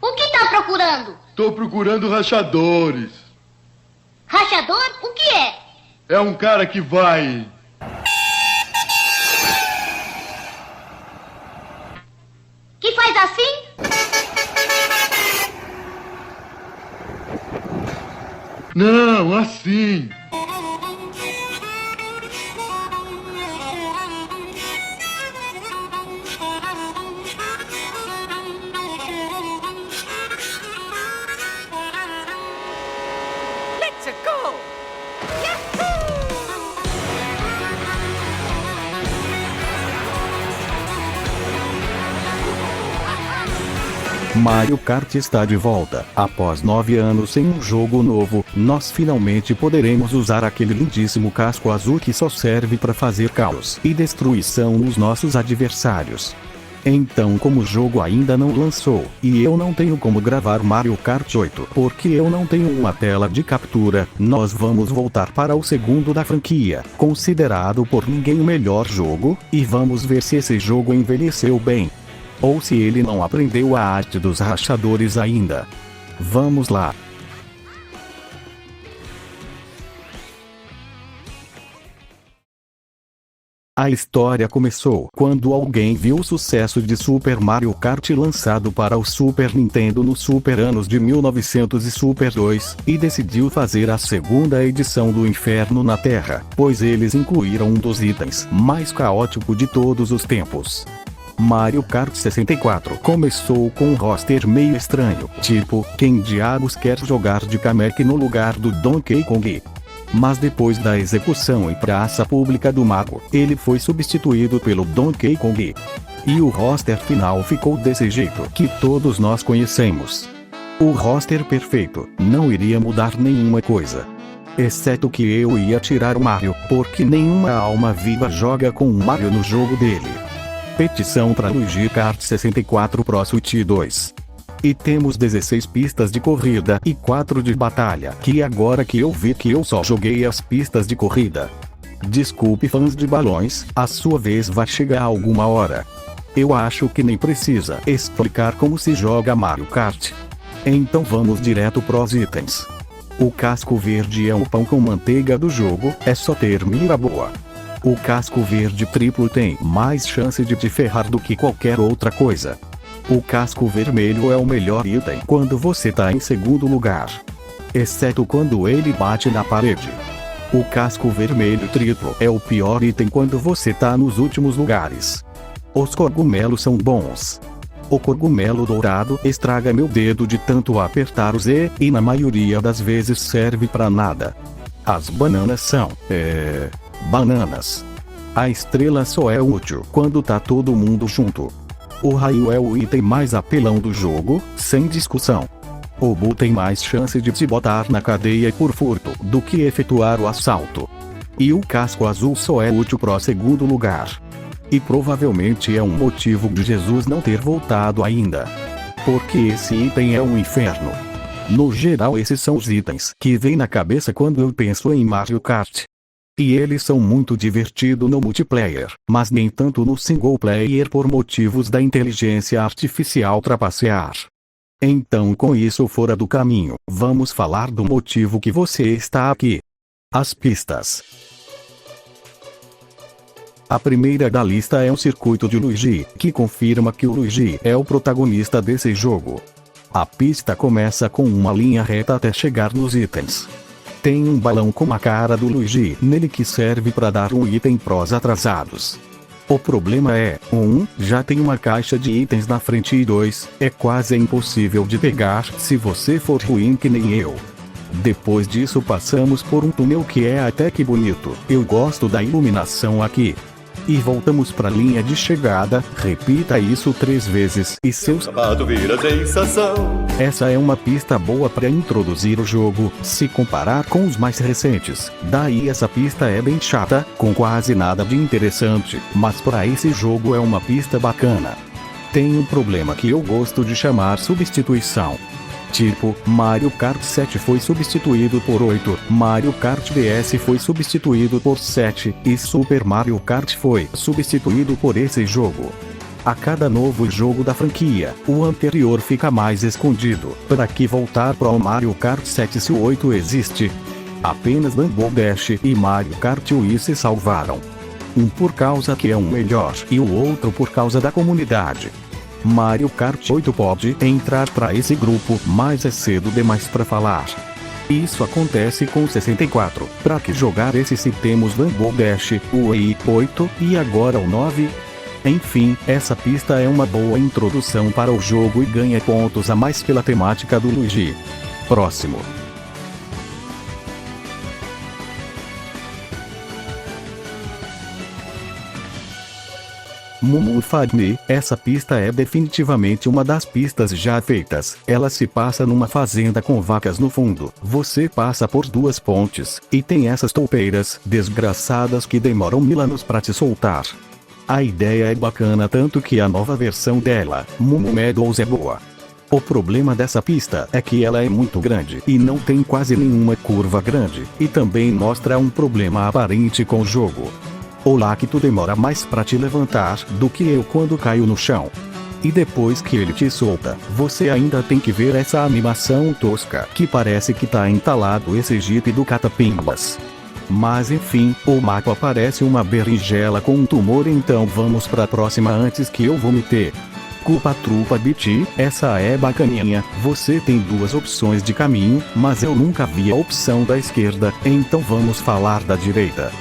O que tá procurando? Tô procurando rachadores. Rachador? O que é? É um cara que vai... Que faz assim? Não, assim. Let's go! Mario Kart está de volta. Após 9 anos sem um jogo novo, nós finalmente poderemos usar aquele lindíssimo casco azul que só serve para fazer caos e destruição nos nossos adversários. Então, como o jogo ainda não lançou, e eu não tenho como gravar Mario Kart 8 porque eu não tenho uma tela de captura, nós vamos voltar para o segundo da franquia, considerado por ninguém o melhor jogo, e vamos ver se esse jogo envelheceu bem. Ou se ele não aprendeu a arte dos rachadores ainda. Vamos lá. A história começou quando alguém viu o sucesso de Super Mario Kart lançado para o Super Nintendo no Super anos de 1900 e Super 2, e decidiu fazer a segunda edição do Inferno na Terra, pois eles incluíram um dos itens mais caóticos de todos os tempos. Mario Kart 64 começou com um roster meio estranho, tipo, quem diabos quer jogar de Kamek no lugar do Donkey Kong? Mas depois da execução em praça pública do mago, ele foi substituído pelo Donkey Kong. E o roster final ficou desse jeito que todos nós conhecemos. O roster perfeito, não iria mudar nenhuma coisa. Exceto que eu ia tirar o Mario, porque nenhuma alma viva joga com o Mario no jogo dele. Petição para Luigi Kart 64 Pro Switch 2. E temos 16 pistas de corrida e 4 de batalha, que agora que eu vi que eu só joguei as pistas de corrida. Desculpe fãs de balões, a sua vez vai chegar alguma hora. Eu acho que nem precisa explicar como se joga Mario Kart. Então vamos direto pros itens. O casco verde é o pão com manteiga do jogo, é só ter mira boa. O casco verde triplo tem mais chance de te ferrar do que qualquer outra coisa. O casco vermelho é o melhor item quando você tá em segundo lugar. Exceto quando ele bate na parede. O casco vermelho triplo é o pior item quando você tá nos últimos lugares. Os cogumelos são bons. O cogumelo dourado estraga meu dedo de tanto apertar o Z, e na maioria das vezes serve pra nada. As bananas são, bananas. A estrela só é útil quando tá todo mundo junto. O raio é o item mais apelão do jogo, sem discussão. O Boo tem mais chance de te botar na cadeia por furto do que efetuar o assalto. E o casco azul só é útil pro segundo lugar. E provavelmente é um motivo de Jesus não ter voltado ainda. Porque esse item é um inferno. No geral, esses são os itens que vem na cabeça quando eu penso em Mario Kart. E eles são muito divertidos no multiplayer, mas nem tanto no single player por motivos da inteligência artificial trapacear. Então, com isso fora do caminho, vamos falar do motivo que você está aqui. As pistas. A primeira da lista é o circuito de Luigi, que confirma que o Luigi é o protagonista desse jogo. A pista começa com uma linha reta até chegar nos itens. Tem um balão com a cara do Luigi nele que serve para dar um item pros atrasados. O problema é, 1, já tem uma caixa de itens na frente, e 2, é quase impossível de pegar se você for ruim que nem eu. Depois disso passamos por um túnel que é até que bonito, eu gosto da iluminação aqui. E voltamos pra linha de chegada, repita isso 3 vezes e seu sapato vira sensação. Essa é uma pista boa para introduzir o jogo, se comparar com os mais recentes. Daí essa pista é bem chata, com quase nada de interessante, mas para esse jogo é uma pista bacana. Tem um problema que eu gosto de chamar substituição. Tipo, Mario Kart 7 foi substituído por 8, Mario Kart DS foi substituído por 7, e Super Mario Kart foi substituído por esse jogo. A cada novo jogo da franquia, o anterior fica mais escondido. Para que voltar para o Mario Kart 7 se o 8 existe? Apenas Double Dash e Mario Kart Wii se salvaram. Um por causa que é um melhor e o outro por causa da comunidade. Mario Kart 8 pode entrar para esse grupo, mas é cedo demais para falar. Isso acontece com o 64. Para que jogar esse se temos Double Dash, o Wii 8 e agora o 9? Enfim, essa pista é uma boa introdução para o jogo e ganha pontos a mais pela temática do Luigi. Próximo. Mumu Fadme, essa pista é definitivamente uma das pistas já feitas. Ela se passa numa fazenda com vacas no fundo. Você passa por duas pontes, e tem essas toupeiras desgraçadas que demoram 1000 anos para te soltar. A ideia é bacana tanto que a nova versão dela, Mumu Meadows, é boa. O problema dessa pista é que ela é muito grande e não tem quase nenhuma curva grande, e também mostra um problema aparente com o jogo. O Lacto demora mais pra te levantar do que eu quando caio no chão. E depois que ele te solta, você ainda tem que ver essa animação tosca que parece que tá entalado esse Jeep do Catapimbas. Mas enfim, o mapa parece uma berinjela com um tumor, então vamos pra próxima antes que eu vomite. Culpa Trupa BT, essa é bacaninha. Você tem duas opções de caminho, mas eu nunca vi a opção da esquerda, então vamos falar da direita.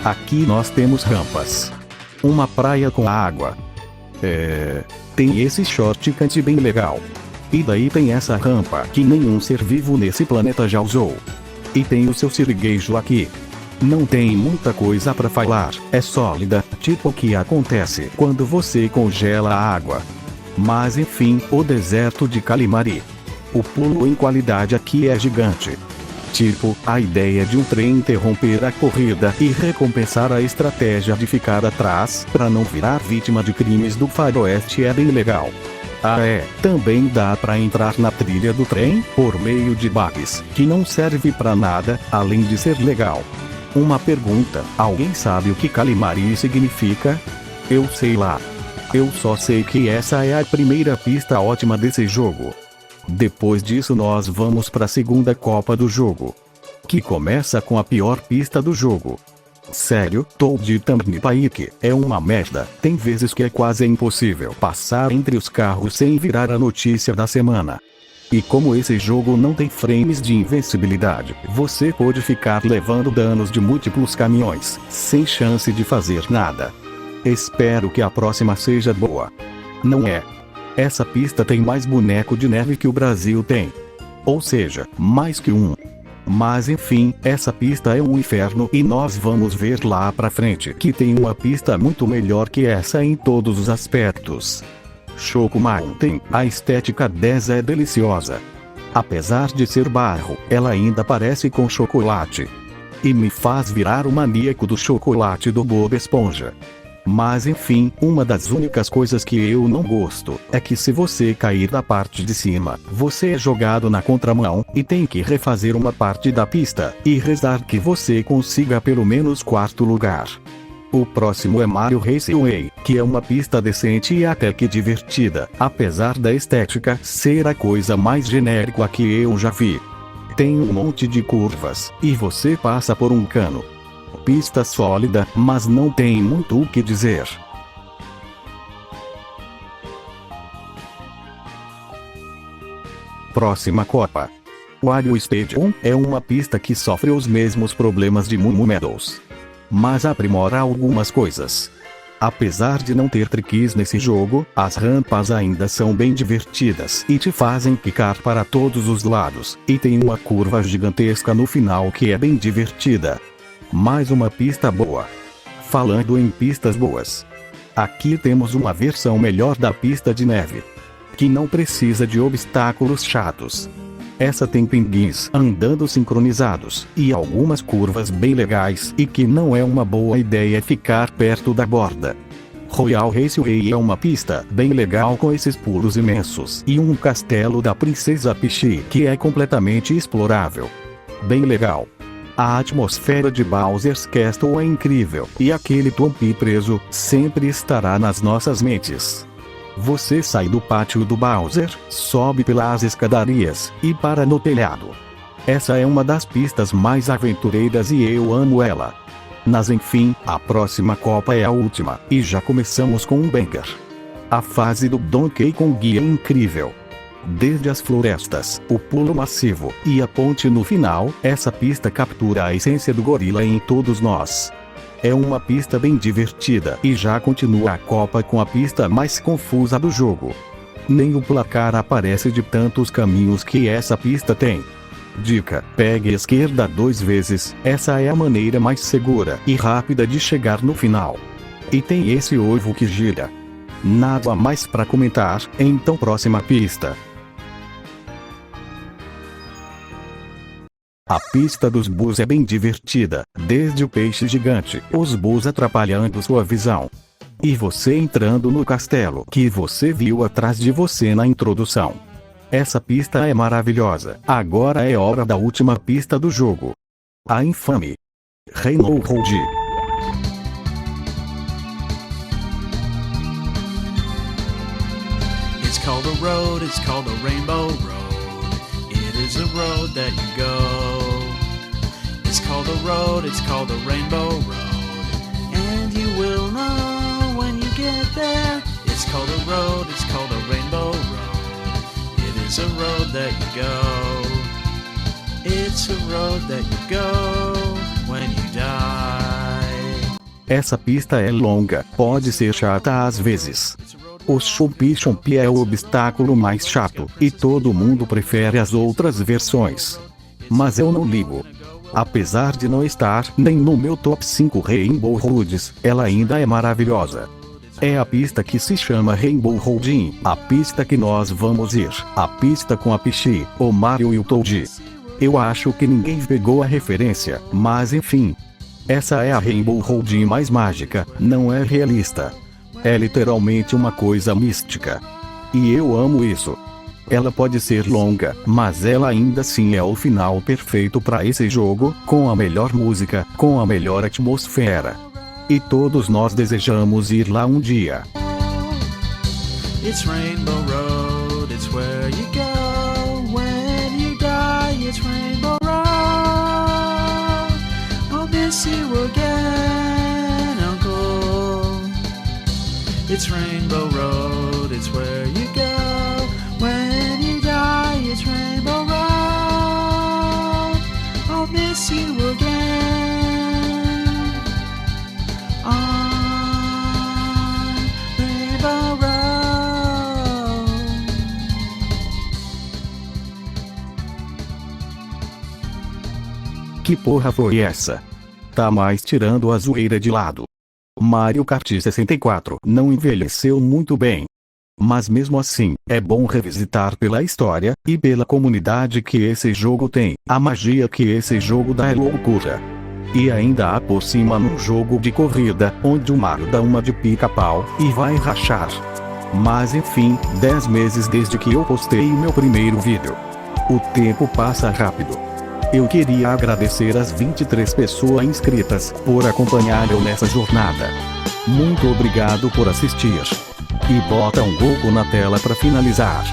Aqui nós temos rampas. Uma praia com água. Tem esse shortcut bem legal. E daí tem essa rampa que nenhum ser vivo nesse planeta já usou. E tem o seu sirigueijo aqui. Não tem muita coisa pra falar, é sólida, tipo o que acontece quando você congela a água. Mas enfim, o deserto de Calimari. O pulo em qualidade aqui é gigante. Tipo, a ideia de um trem interromper a corrida e recompensar a estratégia de ficar atrás para não virar vítima de crimes do faroeste é bem legal. Também dá para entrar na trilha do trem por meio de bugs, que não serve para nada, além de ser legal. Uma pergunta, alguém sabe o que Calimari significa? Eu sei lá. Eu só sei que essa é a primeira pista ótima desse jogo. Depois disso nós vamos para a segunda copa do jogo, que começa com a pior pista do jogo. Sério, Toad Turnpike é uma merda. Tem vezes que é quase impossível passar entre os carros sem virar a notícia da semana. E como esse jogo não tem frames de invencibilidade, você pode ficar levando danos de múltiplos caminhões, sem chance de fazer nada. Espero que a próxima seja boa. Não é. Essa pista tem mais boneco de neve que o Brasil tem. Ou seja, mais que um. Mas enfim, essa pista é um inferno e nós vamos ver lá pra frente que tem uma pista muito melhor que essa em todos os aspectos. Choco Mountain, a estética 10 é deliciosa. Apesar de ser barro, ela ainda parece com chocolate. E me faz virar o maníaco do chocolate do Bob Esponja. Mas enfim, uma das únicas coisas que eu não gosto é que se você cair da parte de cima, você é jogado na contramão e tem que refazer uma parte da pista e rezar que você consiga pelo menos 4º lugar. O próximo é Mario Raceway, que é uma pista decente e até que divertida, apesar da estética ser a coisa mais genérica que eu já vi. Tem um monte de curvas e você passa por um cano. Pista sólida, mas não tem muito o que dizer. Próxima Copa. Wario Stadium é uma pista que sofre os mesmos problemas de Mumu Meadows, mas aprimora algumas coisas. Apesar de não ter triques nesse jogo, as rampas ainda são bem divertidas e te fazem picar para todos os lados, e tem uma curva gigantesca no final que é bem divertida. Mais uma pista boa. Falando em pistas boas, aqui temos uma versão melhor da pista de neve, que não precisa de obstáculos chatos. Essa tem pinguins andando sincronizados e algumas curvas bem legais e que não é uma boa ideia ficar perto da borda. Royal Raceway é uma pista bem legal com esses pulos imensos e um castelo da Princesa Peach que é completamente explorável. Bem legal. A atmosfera de Bowser's Castle é incrível e aquele Twompy preso sempre estará nas nossas mentes. Você sai do pátio do Bowser, sobe pelas escadarias e para no telhado. Essa é uma das pistas mais aventureiras e eu amo ela. Mas enfim, a próxima Copa é a última e já começamos com um banger. A fase do Donkey Kong é incrível. Desde as florestas, o pulo massivo e a ponte no final, essa pista captura a essência do gorila em todos nós. É uma pista bem divertida e já continua a Copa com a pista mais confusa do jogo. Nem o placar aparece de tantos caminhos que essa pista tem. Dica: pegue a esquerda 2 vezes, essa é a maneira mais segura e rápida de chegar no final. E tem esse ovo que gira. Nada mais pra comentar, então próxima pista. A pista dos Boos é bem divertida, desde o peixe gigante, os Boos atrapalhando sua visão. E você entrando no castelo que você viu atrás de você na introdução. Essa pista é maravilhosa. Agora é hora da última pista do jogo. A infame Rainbow Road. It's called a road, it's called a rainbow road. It is a road that you go. It's called a road, it's called a rainbow road. And you will know when you get there. It's called a road, it's called a rainbow road. It is a road that you go. It's a road that you go when you die. Essa pista é longa, pode ser chata às vezes. O Chompy Chompy é o obstáculo mais chato, e todo mundo prefere as outras versões. Mas eu não ligo. Apesar de não estar nem no meu top 5 Rainbow Roads, ela ainda é maravilhosa. É a pista que se chama Rainbow Road, a pista que nós vamos ir, a pista com a Peach, o Mario e o Toad. Eu acho que ninguém pegou a referência, mas enfim. Essa é a Rainbow Road mais mágica, não é realista. É literalmente uma coisa mística. E eu amo isso. Ela pode ser longa, mas ela ainda assim é o final perfeito para esse jogo, com a melhor música, com a melhor atmosfera. E todos nós desejamos ir lá um dia. It's Rainbow Road, it's where you go when you die. It's Rainbow Road, I'll miss you again, Uncle. It's Rainbow Road, it's where you go when you die. It's Rainbow Road, I'll miss you again on Rainbow Road. Que porra foi essa? Tá mais tirando a zoeira de lado. Mario Kart 64 não envelheceu muito bem. Mas mesmo assim, é bom revisitar pela história, e pela comunidade que esse jogo tem, a magia que esse jogo dá é loucura. E ainda há por cima num jogo de corrida, onde o Mario dá uma de pica-pau, e vai rachar. Mas enfim, 10 meses desde que eu postei meu primeiro vídeo. O tempo passa rápido. Eu queria agradecer às 23 pessoas inscritas, por acompanhar eu nessa jornada. Muito obrigado por assistir. E bota um logo na tela para finalizar.